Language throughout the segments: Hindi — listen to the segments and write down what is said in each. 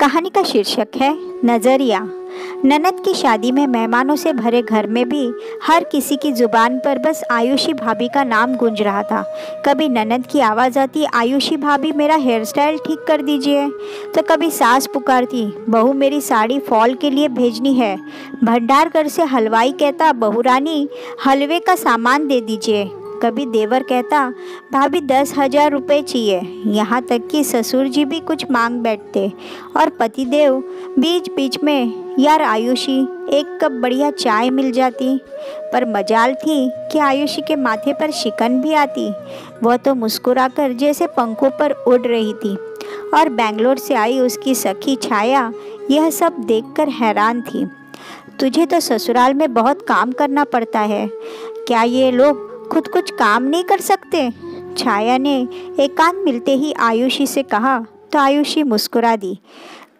कहानी का शीर्षक है नजरिया। ननद की शादी में मेहमानों से भरे घर में भी हर किसी की जुबान पर बस आयुषी भाभी का नाम गूंज रहा था। कभी ननद की आवाज़ आती, आयुषी भाभी मेरा हेयर स्टाइल ठीक कर दीजिए, तो कभी सास पुकारती, बहू मेरी साड़ी फॉल के लिए भेजनी है। भंडार घर से हलवाई कहता, बहू रानी हलवे का सामान दे दीजिए। कभी देवर कहता, भाभी 10,000 रुपये चाहिए। यहाँ तक कि ससुर जी भी कुछ मांग बैठते और पतिदेव बीच बीच में, यार आयुषी एक कप बढ़िया चाय मिल जाती। पर मजाल थी कि आयुषी के माथे पर शिकन भी आती। वह तो मुस्कुराकर जैसे पंखों पर उड़ रही थी और बेंगलोर से आई उसकी सखी छाया यह सब देखकर हैरान थी। तुझे तो ससुराल में बहुत काम करना पड़ता है, क्या ये लोग खुद कुछ काम नहीं कर सकते? छाया ने एकांत मिलते ही आयुषी से कहा तो आयुषी मुस्कुरा दी,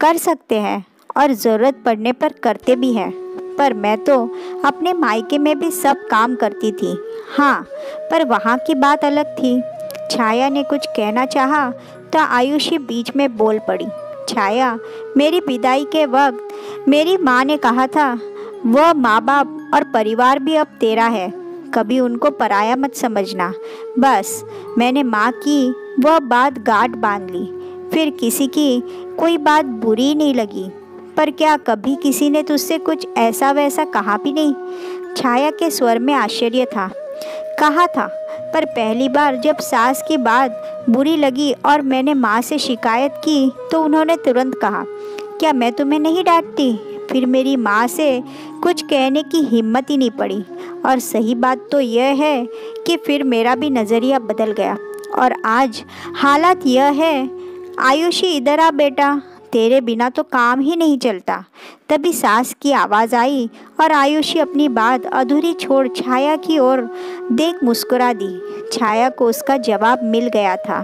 कर सकते हैं और ज़रूरत पड़ने पर करते भी हैं, पर मैं तो अपने मायके में भी सब काम करती थी। हाँ, पर वहाँ की बात अलग थी। छाया ने कुछ कहना चाहा तो आयुषी बीच में बोल पड़ी, छाया मेरी विदाई के वक्त मेरी माँ ने कहा था वह माँ बाप और परिवार भी अब तेरा है, कभी उनको पराया मत समझना। बस मैंने माँ की वह बात गांठ बांध ली, फिर किसी की कोई बात बुरी नहीं लगी। पर क्या कभी किसी ने तुझसे कुछ ऐसा वैसा कहा भी नहीं? छाया के स्वर में आश्चर्य था। कहा था, पर पहली बार जब सास की बात बुरी लगी और मैंने माँ से शिकायत की तो उन्होंने तुरंत कहा, क्या मैं तुम्हें नहीं डांटती? फिर मेरी माँ से कुछ कहने की हिम्मत ही नहीं पड़ी। और सही बात तो यह है कि फिर मेरा भी नज़रिया बदल गया और आज हालात यह है, आयुषी इधर आ बेटा, तेरे बिना तो काम ही नहीं चलता। तभी सास की आवाज़ आई और आयुषी अपनी बात अधूरी छोड़ छाया की ओर देख मुस्कुरा दी। छाया को उसका जवाब मिल गया था।